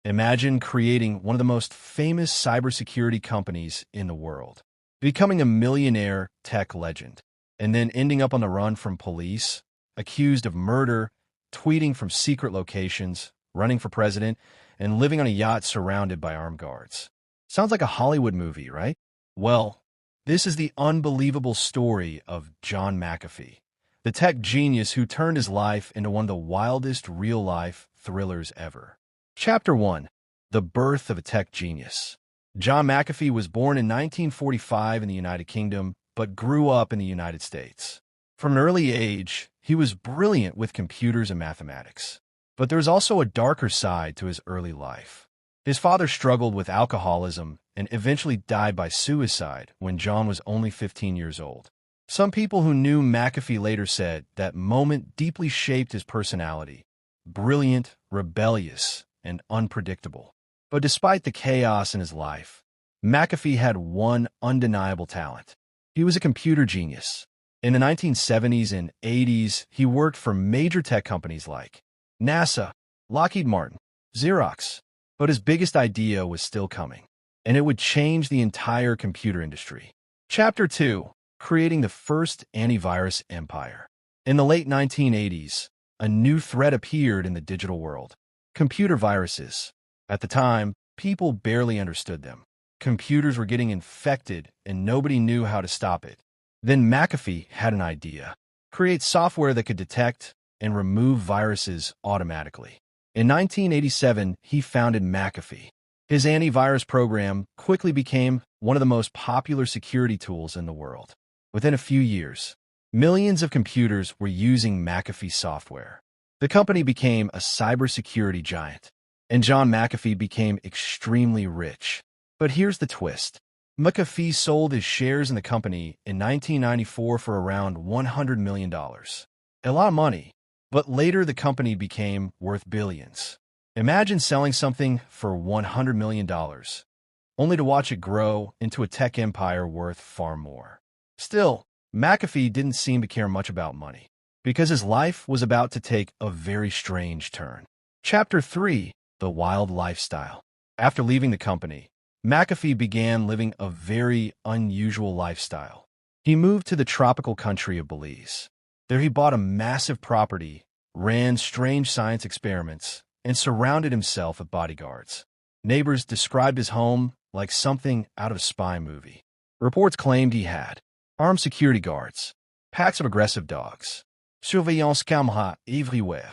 Imagine creating one of the most famous cybersecurity companies in the world, becoming a millionaire tech legend, and then ending up on the run from police, accused of murder, tweeting from secret locations, running for president, and living on a yacht surrounded by armed guards. Sounds like a Hollywood movie, right? Well, this is the unbelievable story of John Mcafee, the tech genius who turned his life into one of the wildest real-life thrillers ever. Chapter 1. The Birth of a Tech Genius. John Mcafee was born in 1945 in the United Kingdom, but grew up in the United States. From an early age, he was brilliant with computers and mathematics. But there was also a darker side to his early life. His father struggled with alcoholism and eventually died by suicide when John was only 15 years old. Some people who knew Mcafee later said that moment deeply shaped his personality. Brilliant, rebellious, and unpredictable. But despite the chaos in his life, Mcafee had one undeniable talent. He was a computer genius. In the 1970s and 80s, he worked for major tech companies like NASA, Lockheed Martin, Xerox. But his biggest idea was still coming, and it would change the entire computer industry. Chapter 2. Creating the first antivirus empire. In the late 1980s, a new threat appeared in the digital world. Computer viruses. At the time, people barely understood them. Computers were getting infected, and nobody knew how to stop it. Then Mcafee had an idea. Create software that could detect and remove viruses automatically. In 1987, he founded Mcafee. His antivirus program quickly became one of the most popular security tools in the world. Within a few years, millions of computers were using Mcafee software. The company became a cybersecurity giant, and John Mcafee became extremely rich. But here's the twist. Mcafee sold his shares in the company in 1994 for around $100 million. A lot of money. But later, the company became worth billions. Imagine selling something for $100 million, only to watch it grow into a tech empire worth far more. Still, Mcafee didn't seem to care much about money, because his life was about to take a very strange turn. Chapter 3. The Wild Lifestyle. After leaving the company, Mcafee began living a very unusual lifestyle. He moved to the tropical country of Belize. There he bought a massive property, ran strange science experiments, and surrounded himself with bodyguards. Neighbors described his home like something out of a spy movie. Reports claimed he had armed security guards, packs of aggressive dogs, surveillance caméras everywhere.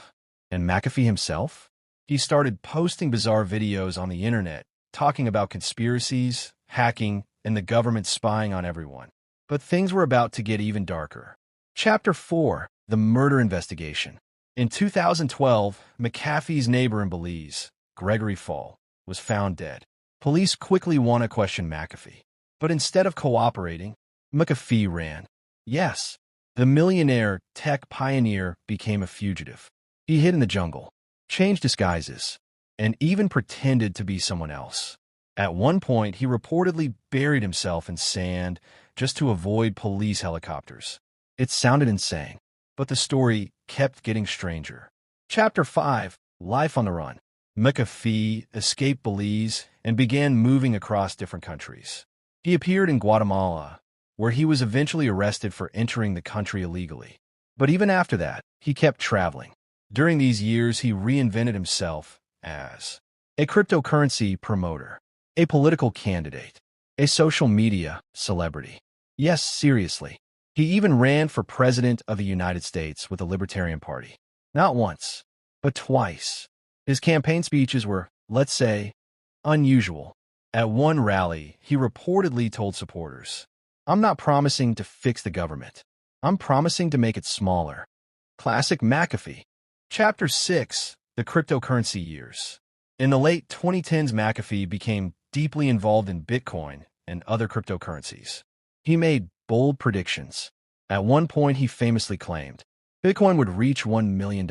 And Mcafee himself? He started posting bizarre videos on the internet, talking about conspiracies, hacking, and the government spying on everyone. But things were about to get even darker. Chapter 4. The Murder Investigation. In 2012, Mcafee's neighbor in Belize, Gregory Fall, was found dead. Police quickly want to question Mcafee. But instead of cooperating, Mcafee ran. Yes, the millionaire tech pioneer became a fugitive. He hid in the jungle, changed disguises, and even pretended to be someone else. At one point, he reportedly buried himself in sand just to avoid police helicopters. It sounded insane, but the story kept getting stranger. Chapter 5. Life on the Run. Mcafee escaped Belize and began moving across different countries. He appeared in Guatemala, where he was eventually arrested for entering the country illegally. But even after that, he kept traveling. During these years, he reinvented himself as a cryptocurrency promoter, a political candidate, a social media celebrity. Yes, seriously. He even ran for president of the United States with the Libertarian Party. Not once, but twice. His campaign speeches were, let's say, unusual. At one rally, he reportedly told supporters, "I'm not promising to fix the government. I'm promising to make it smaller." Classic Mcafee. Chapter 6. The Cryptocurrency Years. In the late 2010s, Mcafee became deeply involved in Bitcoin and other cryptocurrencies. He made bold predictions. At one point, he famously claimed Bitcoin would reach $1 million.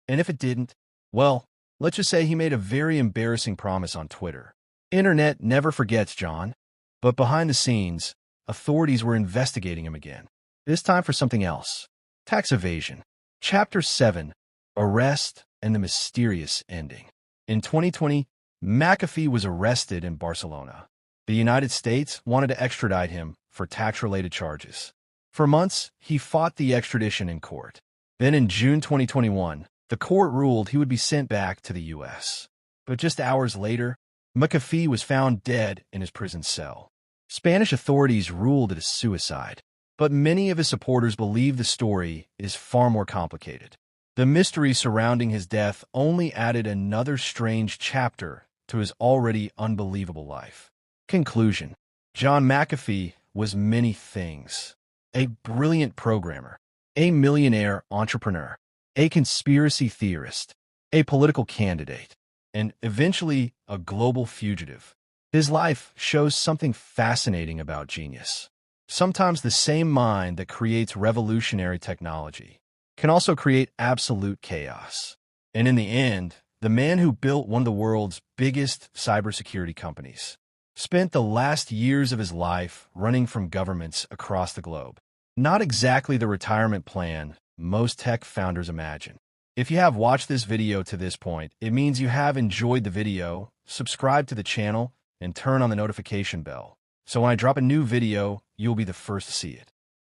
And if it didn't, well, let's just say he made a very embarrassing promise on Twitter. Internet never forgets, John. But behind the scenes, authorities were investigating him again. This time for something else. Tax evasion. Chapter 7. Arrest and the Mysterious Ending. In 2020, Mcafee was arrested in Barcelona. The United States wanted to extradite him for tax-related charges. For months, he fought the extradition in court. Then in June 2021, the court ruled he would be sent back to the U.S. But just hours later, Mcafee was found dead in his prison cell. Spanish authorities ruled it a suicide, but many of his supporters believe the story is far more complicated. The mystery surrounding his death only added another strange chapter to his already unbelievable life. Conclusion: John Mcafee was many things. A brilliant programmer, a millionaire entrepreneur, a conspiracy theorist, a political candidate, and eventually a global fugitive. His life shows something fascinating about genius. Sometimes the same mind that creates revolutionary technology can also create absolute chaos. And in the end, the man who built one of the world's biggest cybersecurity companies spent the last years of his life running from governments across the globe. Not exactly the retirement plan most tech founders imagine. If you have watched this video to this point, it means you have enjoyed the video. Subscribe to the channel and turn on the notification bell, so when I drop a new video, you'll be the first to see it.